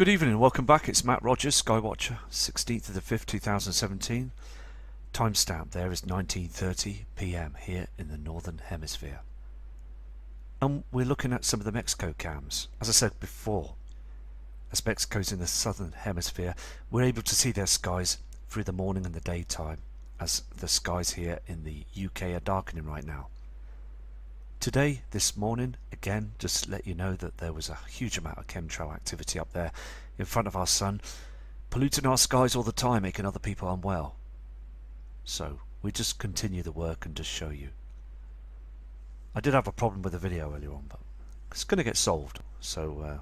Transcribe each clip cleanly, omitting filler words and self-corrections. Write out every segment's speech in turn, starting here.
Good evening and welcome back. It's Matt Rogers, Skywatcher, 16th of the 5th, 2017. Timestamp there is 19:30 PM here in the Northern Hemisphere. And we're looking at some of the Mexico cams. As I said before, as Mexico's in the Southern Hemisphere, we're able to see their skies through the morning and the daytime, as the skies here in the UK are darkening right now. Today, this morning, again, just to let you know that there was a huge amount of chemtrail activity up there in front of our sun, polluting our skies all the time, making other people unwell. So we just continue the work and just show you. I did have a problem with the video earlier on, but it's going to get solved, so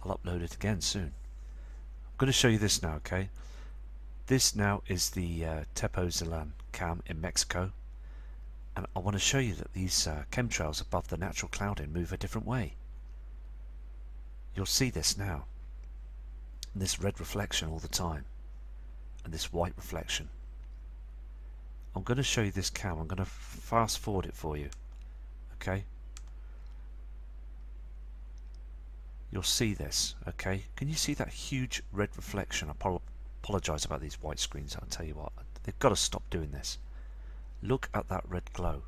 I'll upload it again soon. I'm going to show you this now, okay? This now is the Tepozolan cam in Mexico. And I want to show you that these chemtrails above the natural clouding move a different way. You'll see this now. This red reflection all the time. And this white reflection. I'm going to show you this cam. I'm going to fast forward it for you. Okay? You'll see this. Okay? Can you see that huge red reflection? I apologise about these white screens. I'll tell you what. They've got to stop doing this. Look at that red glow.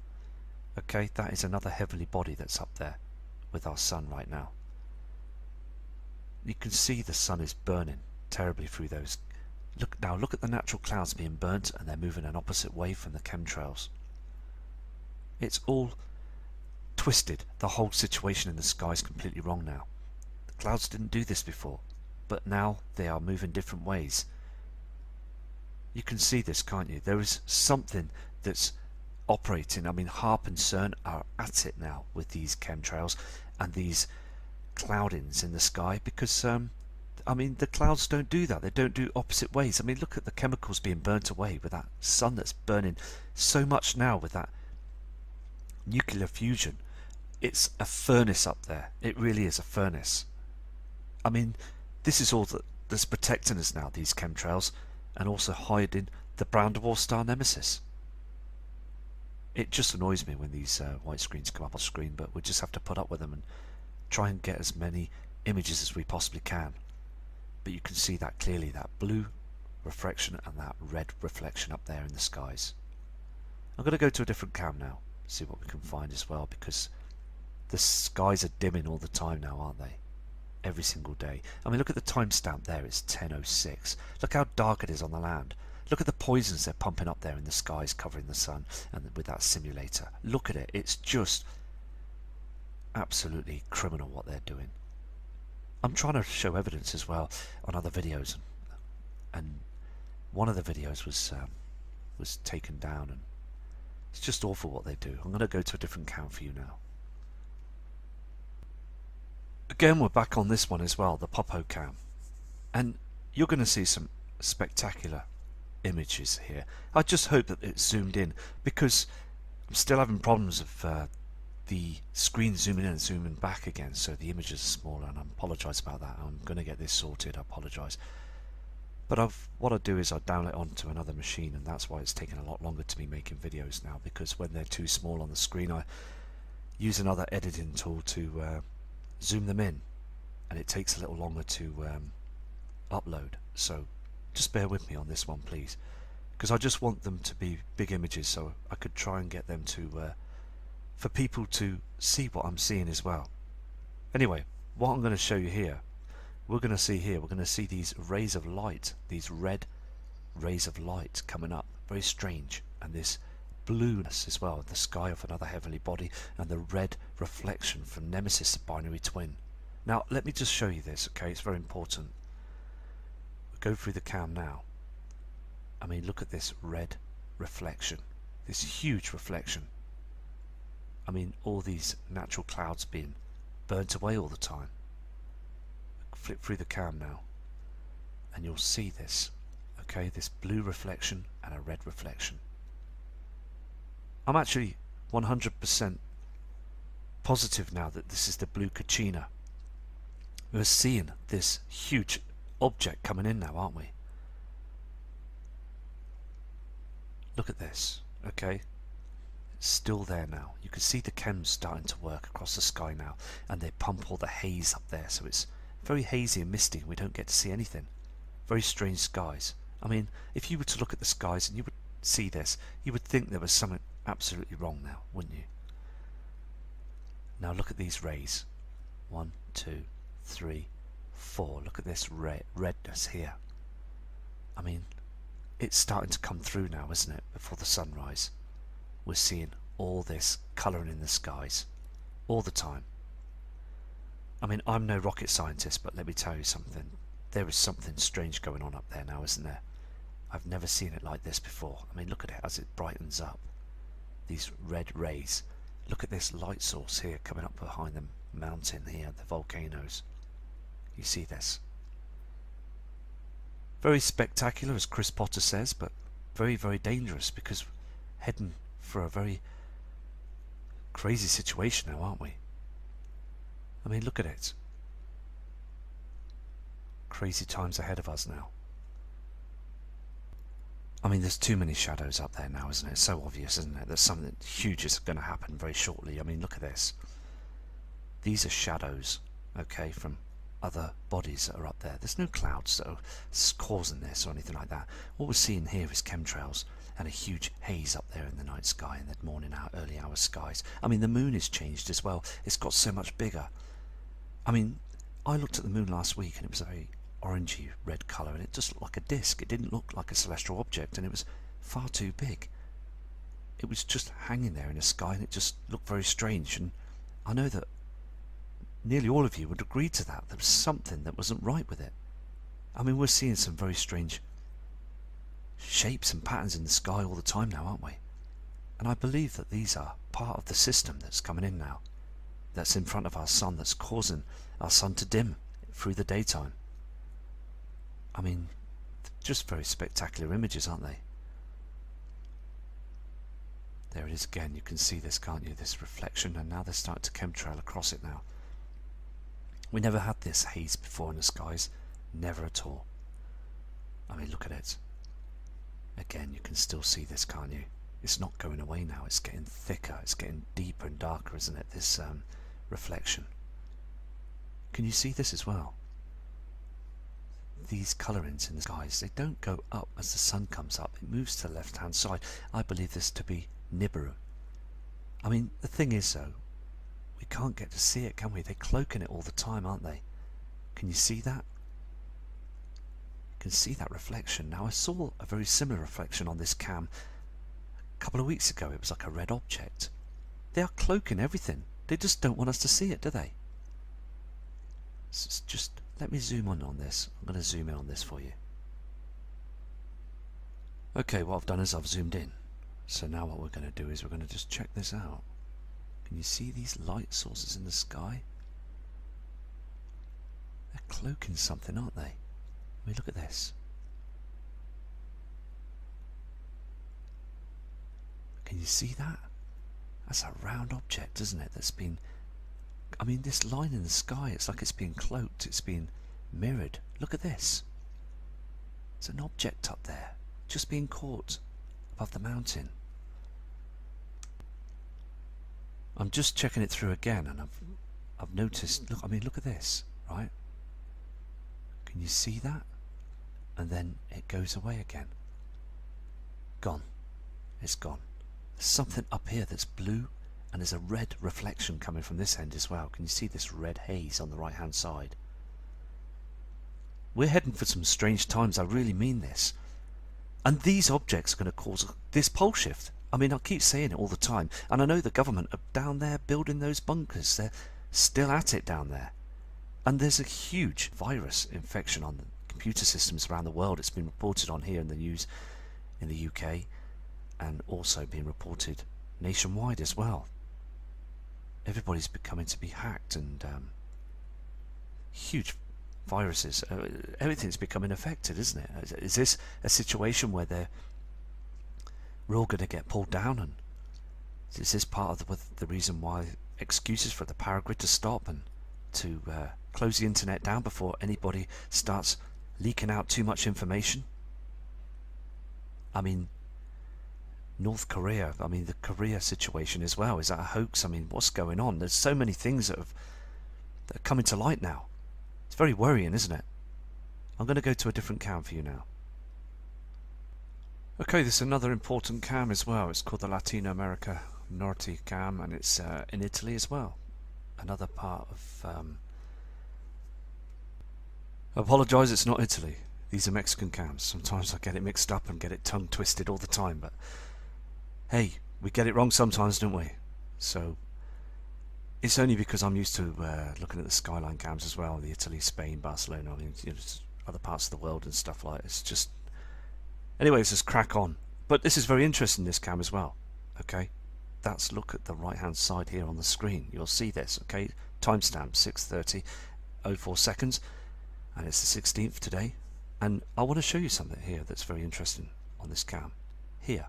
Okay, that is another heavenly body that's up there with our sun right now. You can see the sun is burning terribly through those. Look at the natural clouds being burnt, and they're moving an opposite way from the chemtrails. It's all twisted. The whole situation in the sky is completely wrong now. The clouds didn't do this before, but now they are moving different ways. You can see this, can't you? There is something that's operating. I mean, HAARP and CERN are at it now with these chemtrails and these cloudings in the sky, because I mean, the clouds don't do that. They don't do opposite ways. I mean, look at the chemicals being burnt away with that sun that's burning so much now with that nuclear fusion. It's a furnace up there. It really is a furnace. I mean, this is all that's protecting us now, these chemtrails, and also hiding the brown dwarf star nemesis. It just annoys me when these white screens come up on screen, but we just have to put up with them and try and get as many images as we possibly can. But you can see that clearly, that blue reflection and that red reflection up there in the skies. I'm going to go to a different cam now, see what we can find as well, because the skies are dimming all the time now, aren't they? Every single day. I mean, look at the timestamp there, it's 10:06. Look how dark it is on the land. Look at the poisons they're pumping up there in the skies covering the sun, and with that simulator. Look at it. It's just absolutely criminal what they're doing. I'm trying to show evidence as well on other videos, and one of the videos was taken down, and it's just awful what they do. I'm going to go to a different cam for you now. Again, we're back on this one as well, the Popo cam, and you're going to see some spectacular images here. I just hope that it's zoomed in, because I'm still having problems of the screen zooming in and zooming back again, so the images are smaller, and I apologise about that. I'm going to get this sorted, I apologise. But what I do is I download it onto another machine, and that's why it's taking a lot longer to be making videos now, because when they're too small on the screen, I use another editing tool to zoom them in, and it takes a little longer to upload. So just bear with me on this one, please, because I just want them to be big images, so I could try and get them to for people to see what I'm seeing as well. Anyway, what I'm going to show you here, we're going to see these rays of light, these red rays of light coming up, very strange, and this blueness as well, the sky of another heavenly body, and the red reflection from Nemesis, the binary twin. Now let me just show you this, okay? It's very important. We'll go through the cam now. I mean, look at this red reflection, this huge reflection. I mean, all these natural clouds being burnt away all the time. Flip through the cam now, and you'll see this, okay? This blue reflection and a red reflection. I'm actually 100% positive now that this is the blue Kachina. We're seeing this huge object coming in now, aren't we? Look at this, okay? It's still there now. You can see the chems starting to work across the sky now, and they pump all the haze up there, so it's very hazy and misty, and we don't get to see anything. Very strange skies. I mean, if you were to look at the skies and you would see this, you would think there was something absolutely wrong now, wouldn't you? Now look at these rays. 1, 2, 3, 4. Look at this redness here. I mean, it's starting to come through now, isn't it? Before the sunrise, we're seeing all this colouring in the skies all the time. I mean, I'm no rocket scientist, but let me tell you something. There is something strange going on up there now, isn't there? I've never seen it like this before. I mean, look at it as it brightens up. These red rays. Look at this light source here coming up behind the mountain here, the volcanoes. You see this? Very spectacular, as Chris Potter says, but very, very dangerous, because heading for a very crazy situation now, aren't we? I mean, look at it. Crazy times ahead of us now. I mean, there's too many shadows up there now, isn't it? It's so obvious, isn't it? There's something huge is going to happen very shortly. I mean, look at this. These are shadows, okay, from other bodies that are up there. There's no clouds that are causing this or anything like that. What we're seeing here is chemtrails and a huge haze up there in the night sky and the morning hour, early hour skies. I mean, the moon is changed as well. It's got so much bigger. I mean, I looked at the moon last week and it was a very orangey red colour, and it just looked like a disc. It didn't look like a celestial object, and it was far too big. It was just hanging there in the sky, and it just looked very strange. And I know that nearly all of you would agree to that. There was something that wasn't right with it. I mean, we're seeing some very strange shapes and patterns in the sky all the time now, aren't we? And I believe that these are part of the system that's coming in now, that's in front of our sun, that's causing our sun to dim through the daytime. I mean, just very spectacular images, aren't they? There it is again. You can see this, can't you? This reflection, and now they're starting to chemtrail across it now. We never had this haze before in the skies. Never at all. I mean, look at it. Again, you can still see this, can't you? It's not going away now. It's getting thicker. It's getting deeper and darker, isn't it? This reflection. Can you see this as well? These colourings in the skies, they don't go up as the sun comes up. It moves to the left-hand side. I believe this to be Nibiru. I mean, the thing is, though, we can't get to see it, can we? They're cloaking it all the time, aren't they? Can you see that? You can see that reflection. Now, I saw a very similar reflection on this cam a couple of weeks ago. It was like a red object. They are cloaking everything. They just don't want us to see it, do they? It's just... Let me zoom in on this. I'm going to zoom in on this for you. Okay, what I've done is I've zoomed in. So now what we're going to do is we're going to just check this out. Can you see these light sources in the sky? They're cloaking something, aren't they? I mean, look at this. Can you see that? That's a round object, isn't it? That's been... I mean, this line in the sky, it's like it's being cloaked, it's being mirrored. Look at this. It's an object up there, just being caught above the mountain. I'm just checking it through again, and I've noticed, look, I mean, look at this, right? Can you see that? And then it goes away again. Gone. It's gone. There's something up here that's blue, and there's a red reflection coming from this end as well. Can you see this red haze on the right hand side? We're heading for some strange times, I really mean this. And these objects are going to cause this pole shift. I mean, I keep saying it all the time, and I know the government are down there building those bunkers. They're still at it down there. And there's a huge virus infection on the computer systems around the world. It's been reported on here in the news in the UK, and also being reported nationwide as well. Everybody's becoming to be hacked, and huge viruses. Everything's becoming affected, isn't it? Is this a situation where we're all going to get pulled down? And is this part of the reason why excuses for the power grid to stop and to close the internet down before anybody starts leaking out too much information? I mean, North Korea, I mean, the Korea situation as well, is that a hoax? I mean, what's going on? There's so many things that are coming to light now. It's very worrying, isn't it? I'm going to go to a different cam for you now. Okay, this is another important cam as well. It's called the Latino America Norte cam, and it's in Italy as well. Another part of... I apologise, it's not Italy. These are Mexican cams. Sometimes I get it mixed up and get it tongue twisted all the time, but hey, we get it wrong sometimes, don't we? So it's only because I'm used to looking at the skyline cams as well, the Italy, Spain, Barcelona, I mean, you know, other parts of the world and stuff like it. It's just... Anyways, let's crack on. But this is very interesting, this cam as well. Okay, that's, look at the right hand side here on the screen. You'll see this, okay? Timestamp 6:30:04 seconds, and it's the 16th today. And I want to show you something here that's very interesting on this cam. Here,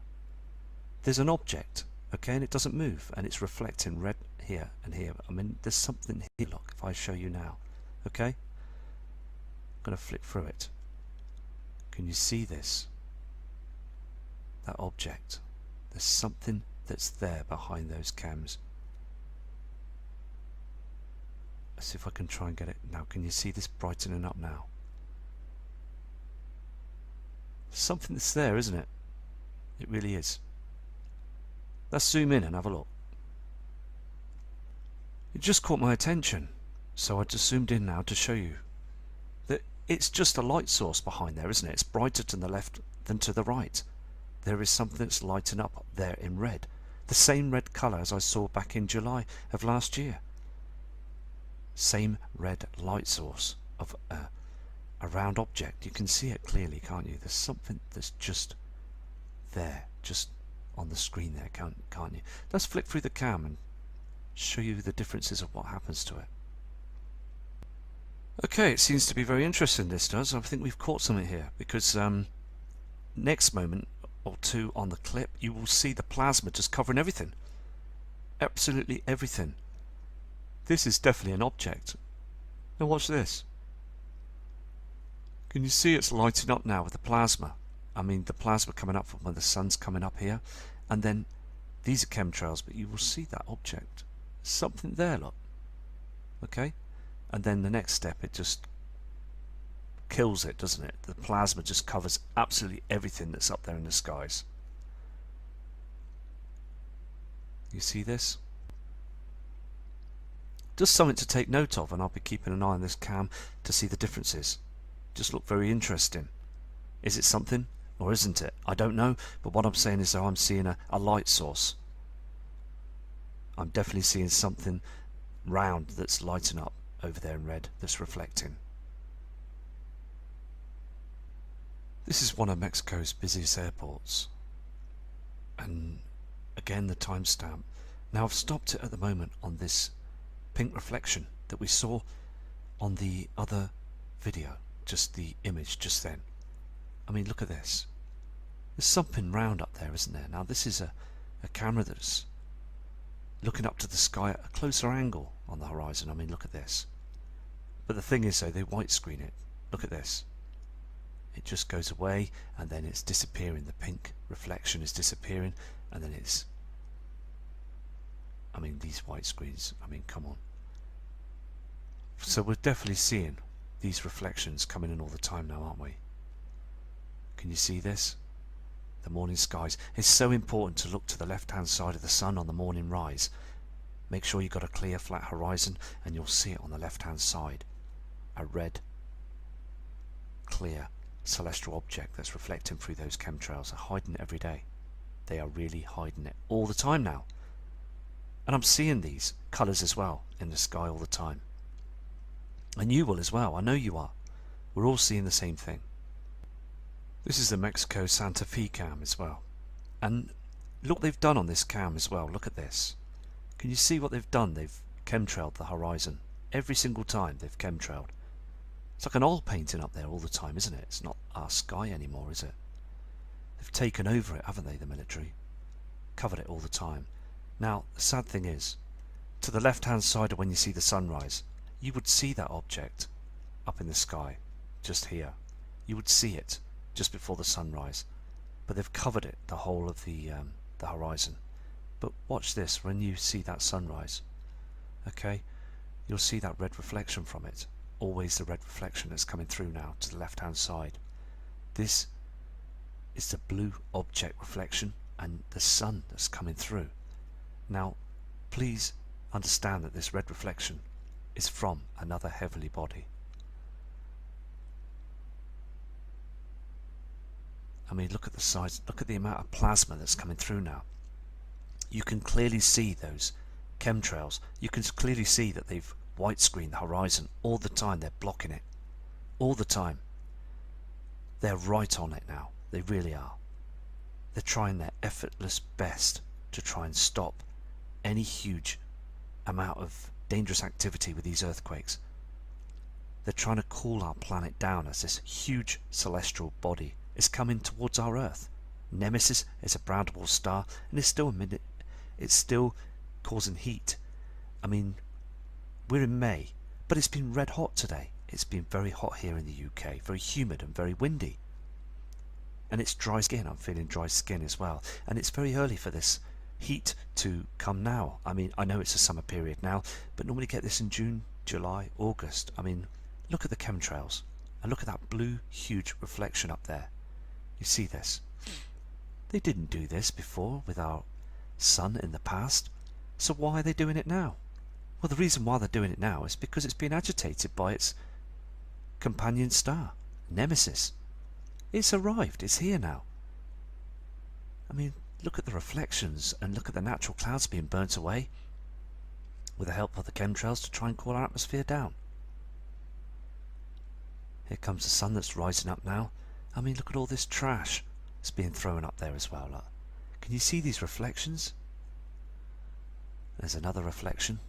there's an object, okay, and it doesn't move, and it's reflecting red here and here. I mean, there's something here. Look, if I show you now, okay, I'm going to flick through it. Can you see this? That object. There's something that's there behind those cams. Let's see if I can try and get it now. Can you see this brightening up now? Something that's there, isn't it? It really is. Let's zoom in and have a look. It just caught my attention, so I just zoomed in now to show you that it's just a light source behind there, isn't it? It's brighter to the left than to the right. There is something that's lighting up there in red, the same red colour as I saw back in July of last year. Same red light source of a round object. You can see it clearly, can't you? There's something that's just there, just on the screen there, can't you? Let's flick through the cam and show you the differences of what happens to it. Okay, it seems to be very interesting, this does. I think we've caught something here, because next moment or two on the clip you will see the plasma just covering everything. Absolutely everything. This is definitely an object. Now watch this. Can you see it's lighting up now with the plasma? I mean, the plasma coming up from when the sun's coming up here, and then these are chemtrails, but you will see that object. Something there, look. Okay? And then the next step, it just kills it, doesn't it? The plasma just covers absolutely everything that's up there in the skies. You see this? Just something to take note of, and I'll be keeping an eye on this cam to see the differences. Just look very interesting. Is it something or isn't it? I don't know, but what I'm saying is that I'm seeing a light source. I'm definitely seeing something round that's lighting up over there in red, that's reflecting. This is one of Mexico's busiest airports, and again the timestamp. Now I've stopped it at the moment on this pink reflection that we saw on the other video, just the image just then. I mean, look at this. There's something round up there, isn't there? Now this is a camera that's looking up to the sky at a closer angle on the horizon. I mean, look at this. But the thing is though, they white screen it. Look at this. It just goes away and then it's disappearing. The pink reflection is disappearing and then it's... I mean, these white screens, I mean, come on. So we're definitely seeing these reflections coming in all the time now, aren't we? Can you see this? The morning skies. It's so important to look to the left hand side of the sun on the morning rise. Make sure you've got a clear flat horizon and you'll see it on the left hand side. A red, clear, celestial object that's reflecting through those chemtrails. Are hiding it every day. They are really hiding it all the time now. And I'm seeing these colours as well in the sky all the time. And you will as well. I know you are. We're all seeing the same thing. This is the Mexico Santa Fe cam as well. And look what they've done on this cam as well. Look at this. Can you see what they've done? They've chemtrailed the horizon. Every single time they've chemtrailed. It's like an oil painting up there all the time, isn't it? It's not our sky anymore, is it? They've taken over it, haven't they, the military? Covered it all the time. Now, the sad thing is, to the left-hand side of when you see the sunrise, you would see that object up in the sky, just here. You would see it just before the sunrise, but they've covered it, the whole of the horizon. But watch this, when you see that sunrise, okay, you'll see that red reflection from it. always the red reflection that's coming through now to the left hand side. This is the blue object reflection and the sun that's coming through. Now please understand that this red reflection is from another heavenly body. I mean, look at the size, look at the amount of plasma that's coming through now. You can clearly see those chemtrails. You can clearly see that they've white screened the horizon all the time. They're blocking it all the time. They're right on it now. They really are. They're trying their effortless best to try and stop any huge amount of dangerous activity with these earthquakes. They're trying to cool our planet down as this huge celestial body is coming towards our Earth. Nemesis is a brown dwarf star and it's still causing heat. I mean, we're in May, but it's been red hot today. It's been very hot here in the UK, very humid and very windy. And it's dry skin. I'm feeling dry skin as well. And it's very early for this heat to come now. I mean, I know it's a summer period now, but normally get this in June, July, August. I mean, look at the chemtrails and look at that blue huge reflection up there. You see this? They didn't do this before with our sun in the past, so why are they doing it now? Well, the reason why they're doing it now is because it's being agitated by its companion star, Nemesis. It's arrived, it's here now. I mean, look at the reflections and look at the natural clouds being burnt away with the help of the chemtrails to try and cool our atmosphere down. Here comes the sun that's rising up now. I mean, look at all this trash that's being thrown up there as well. Look. Can you see these reflections? There's another reflection.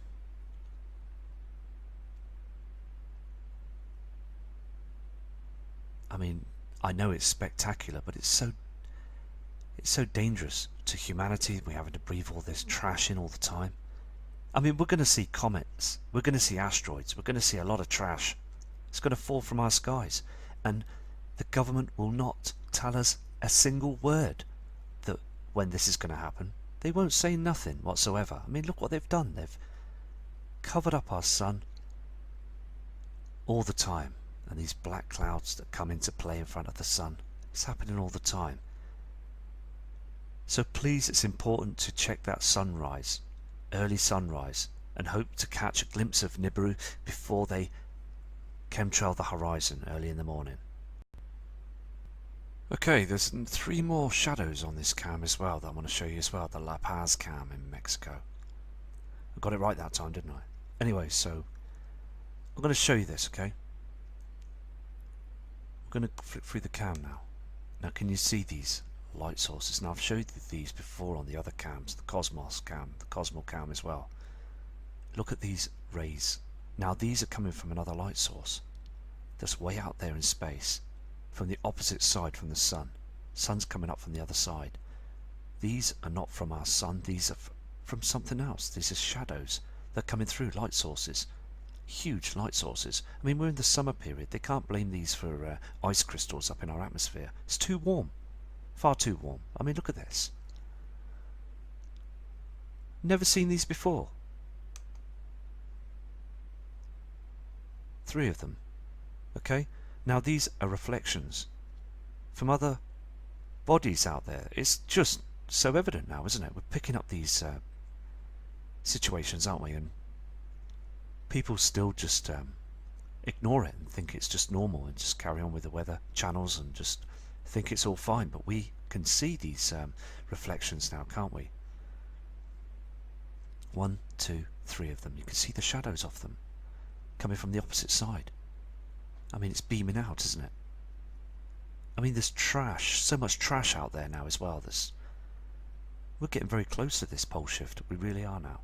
I mean, I know it's spectacular, but it's so dangerous to humanity. We're having to breathe all this trash in all the time. I mean, we're going to see comets, we're going to see asteroids, we're going to see a lot of trash. It's going to fall from our skies, and the government will not tell us a single word that when this is going to happen. They won't say nothing whatsoever. I mean, look what they've done. They've covered up our sun all the time, and these black clouds that come into play in front of the sun. It's happening all the time. So please, it's important to check that sunrise, early sunrise, and hope to catch a glimpse of Nibiru before they chemtrail the horizon early in the morning. Okay, there's 3 more shadows on this cam as well that I want to show you as well, the La Paz cam in Mexico. I got it right that time, didn't I? Anyway, so I'm going to show you this, okay? I'm going to flip through the cam now. Now can you see these light sources? Now I've showed you these before on the other cams, the Cosmos cam, the Cosmo cam as well. Look at these rays. Now these are coming from another light source that's way out there in space, from the opposite side from the sun. Sun's coming up from the other side. These are not from our sun, these are from something else. These are shadows. They're coming through light sources, huge light sources. I mean, we're in the summer period. They can't blame these for ice crystals up in our atmosphere. It's too warm, far too warm. I mean, look at this. Never seen these before. 3 of them. Okay, now these are reflections from other bodies out there. It's just so evident now, isn't it? We're picking up these situations, aren't we? And people still just ignore it and think it's just normal and just carry on with the weather channels and just think it's all fine. But we can see these reflections now, can't we? 1, 2, 3 of them. You can see the shadows of them coming from the opposite side. I mean, it's beaming out, isn't it? I mean, there's trash, so much trash out there now as well. We're getting very close to this pole shift. We really are now.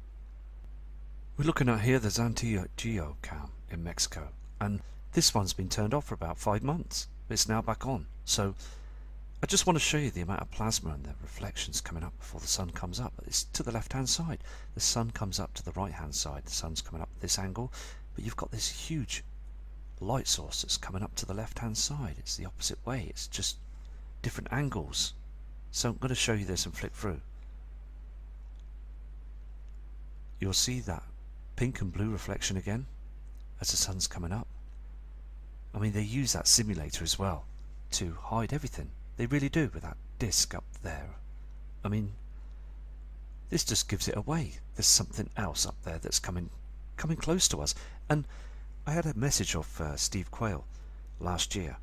We're looking at here the Santiago cam in Mexico, and this one's been turned off for about 5 months. It's now back on. So I just want to show you the amount of plasma and the reflections coming up before the sun comes up. It's to the left hand side. The sun comes up to the right hand side. The sun's coming up at this angle, but you've got this huge light source that's coming up to the left hand side. It's the opposite way. It's just different angles. So I'm going to show you this and flick through. You'll see that pink and blue reflection again as the sun's coming up. I mean, they use that simulator as well to hide everything. They really do, with that disc up there. I mean, this just gives it away. There's something else up there that's coming close to us. And I had a message of Steve Quayle last year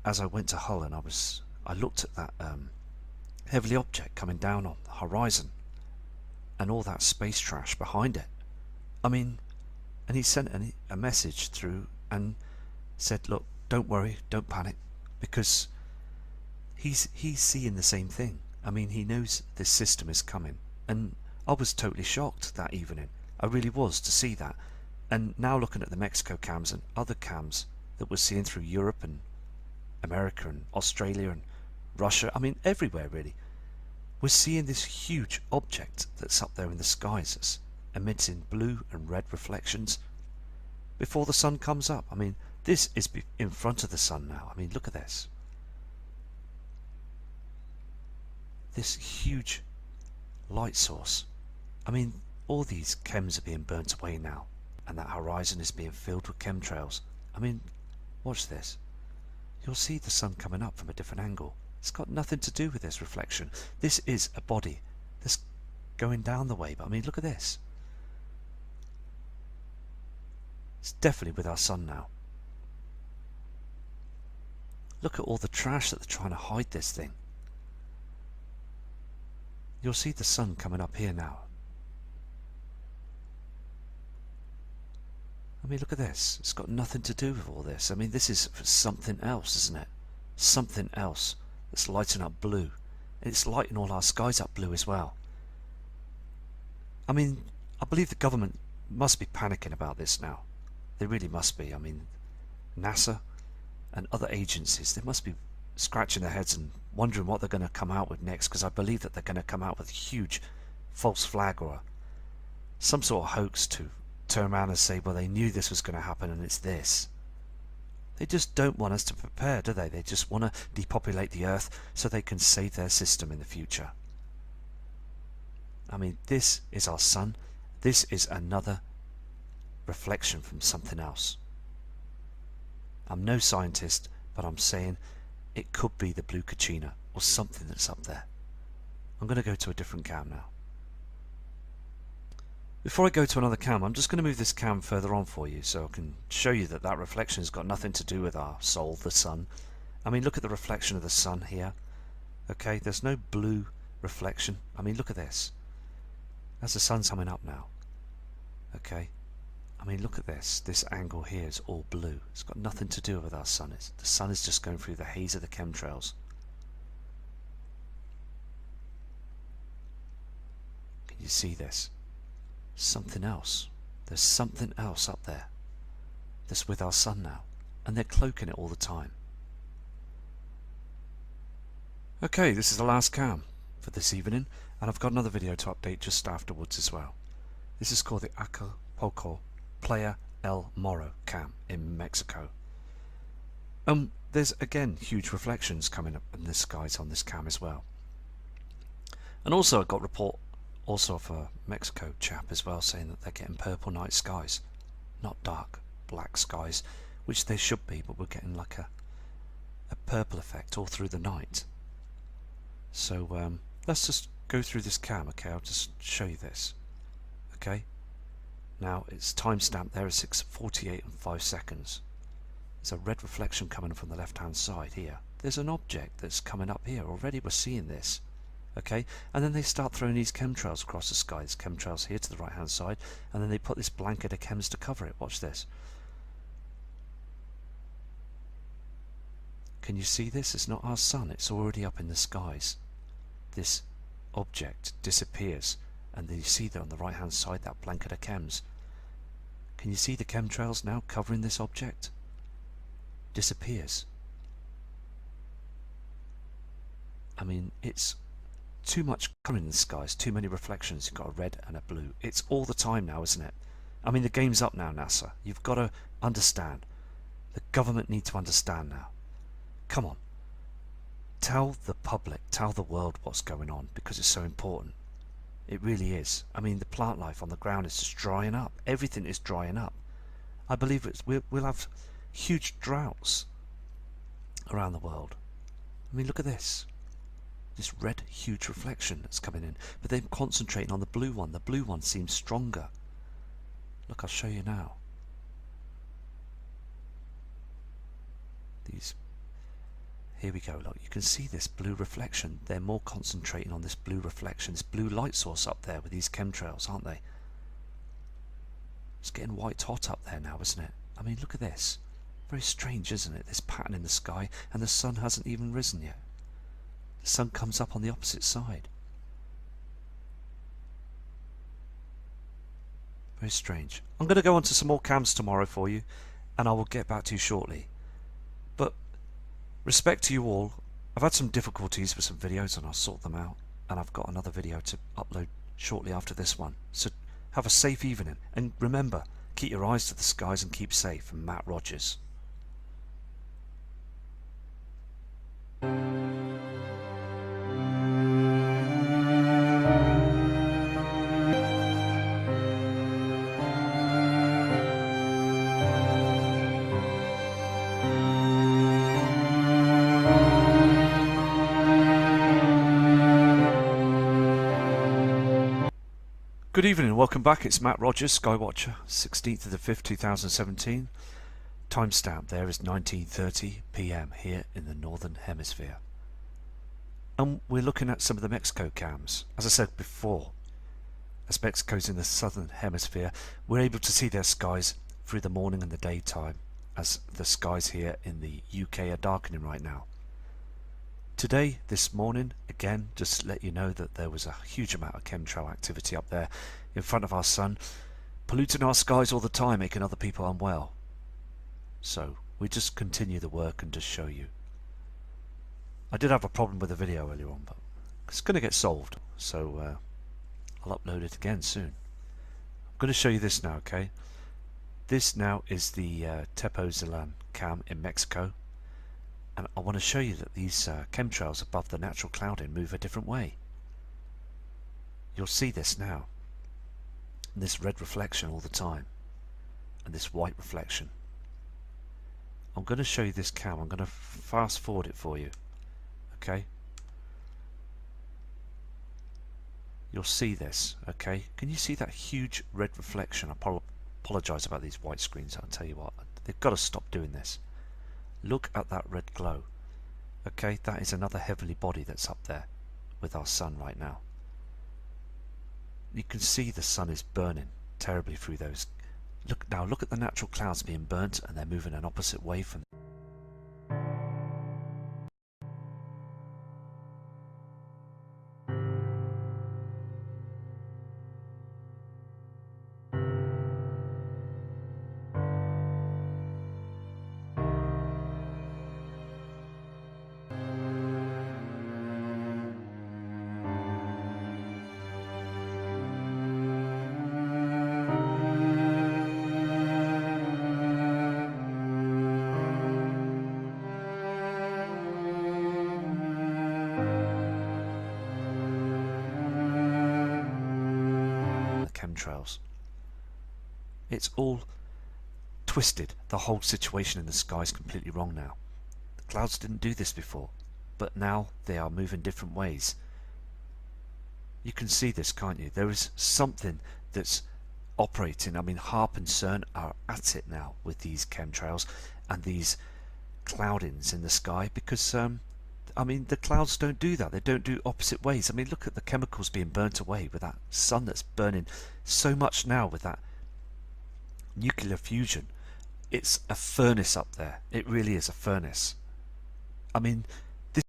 as I went to Hull, and I looked at that heavily object coming down on the horizon and all that space trash behind it. I mean, and he sent a message through and said, look, don't worry, don't panic, because he's seeing the same thing. I mean, he knows this system is coming. And I was totally shocked that evening. I really was, to see that. And now looking at the Mexico cams and other cams that we're seeing through Europe and America and Australia and Russia, I mean everywhere really, we're seeing this huge object that's up there in the skies that's emitting blue and red reflections before the sun comes up. I mean, this is in front of the sun now. I mean, look at this. This huge light source. I mean, all these chems are being burnt away now, and that horizon is being filled with chemtrails. I mean, watch this. You'll see the sun coming up from a different angle. It's got nothing to do with this reflection. This is a body that's going down the way, but I mean, look at this. It's definitely with our sun now. Look at all the trash that they're trying to hide this thing. You'll see the sun coming up here now. I mean, look at this. It's got nothing to do with all this. I mean, this is for something else, isn't it? Something else that's lighting up blue. And it's lighting all our skies up blue as well. I mean, I believe the government must be panicking about this now. They really must be. I mean, NASA and other agencies, they must be scratching their heads and wondering what they're going to come out with next, because I believe that they're going to come out with a huge false flag or some sort of hoax to turn around and say, well, they knew this was going to happen and it's this. They just don't want us to prepare, do they? They just want to depopulate the earth so they can save their system in the future. I mean, this is our sun. This is another reflection from something else. I'm no scientist, but I'm saying it could be the blue Kachina or something that's up there. I'm going to go to a different cam now. Before I go to another cam, I'm just going to move this cam further on for you so I can show you that that reflection has got nothing to do with our soul, the sun. I mean, look at the reflection of the sun here. Okay, there's no blue reflection. I mean, look at this. As the sun's coming up now. Okay, I mean, look at this. This angle here is all blue. It's got nothing to do with our sun. The sun is just going through the haze of the chemtrails. Can you see this? Something else. There's something else up there that's with our sun now, and they're cloaking it all the time. Okay, this is the last cam for this evening, and I've got another video to update just afterwards as well. This is called the Acapulco Playa El Morro cam in Mexico. There's again huge reflections coming up in the skies on this cam as well. And also I got a report also of a Mexico chap as well saying that they're getting purple night skies, not dark black skies, which they should be, but we're getting like a purple effect all through the night. So let's just go through this cam. Okay, I'll just show you this. Okay, now it's timestamped there at 6:48 and 5 seconds. There's a red reflection coming from the left hand side here. There's an object that's coming up here already. We're seeing this. Okay, and then they start throwing these chemtrails across the sky. There's chemtrails here to the right hand side, and then they put this blanket of chems to cover it. Watch this. Can you see this? It's not our sun. It's already up in the skies. This object disappears, and then you see there on the right hand side that blanket of chems. Can you see the chemtrails now covering this object? Disappears. I mean, it's too much colour in the skies, too many reflections. You've got a red and a blue. It's all the time now, isn't it? I mean, the game's up now, NASA. You've got to understand. The government need to understand now. Come on. Tell the public, tell the world what's going on, because it's so important. It really is. I mean, the plant life on the ground is just drying up. Everything is drying up. I believe we'll have huge droughts around the world. I mean, look at this. This red huge reflection that's coming in, but they're concentrating on the blue one. The blue one seems stronger. Look, I'll show you now. Here we go, look, you can see this blue reflection. They're more concentrating on this blue reflection, this blue light source up there with these chemtrails, aren't they? It's getting white hot up there now, isn't it? I mean, look at this. Very strange, isn't it? This pattern in the sky, and the sun hasn't even risen yet. The sun comes up on the opposite side. Very strange. I'm going to go on to some more cams tomorrow for you, and I will get back to you shortly. But respect to you all. I've had some difficulties with some videos and I'll sort them out, and I've got another video to upload shortly after this one. So have a safe evening, and remember, keep your eyes to the skies and keep safe. From Matt Rogers. Good evening and welcome back. It's Matt Rogers, Skywatcher, 16th of the 5th, 2017. Timestamp there is 19:30 PM here in the Northern Hemisphere. And we're looking at some of the Mexico cams. As I said before, as Mexico's in the Southern Hemisphere, we're able to see their skies through the morning and the daytime, as the skies here in the UK are darkening right now. Today, this morning, again, just to let you know that there was a huge amount of chemtrail activity up there in front of our sun, polluting our skies all the time, making other people unwell. So we just continue the work and just show you. I did have a problem with the video earlier on, but it's going to get solved, so I'll upload it again soon. I'm going to show you this now, okay? This now is the Tepozolan cam in Mexico. And I want to show you that these chemtrails above the natural clouding move a different way. You'll see this now. And this red reflection all the time. And this white reflection. I'm going to show you this cam. I'm going to fast forward it for you. Okay? You'll see this. Okay? Can you see that huge red reflection? I apologise about these white screens. I'll tell you what. They've got to stop doing this. Look at that red glow. Okay, that is another heavenly body that's up there with our sun right now. You can see the sun is burning terribly through those. Look at the natural clouds being burnt, and they're moving an opposite way from chemtrails. It's all twisted. The whole situation in the sky is completely wrong now. The clouds didn't do this before, but now they are moving different ways. You can see this, can't you? There is something that's operating. I mean, HAARP and CERN are at it now with these chemtrails and these cloudings in the sky, because I mean, the clouds don't do that. They don't do opposite ways. I mean, look at the chemicals being burnt away with that sun that's burning so much now with that nuclear fusion. It's a furnace up there. It really is a furnace. I mean,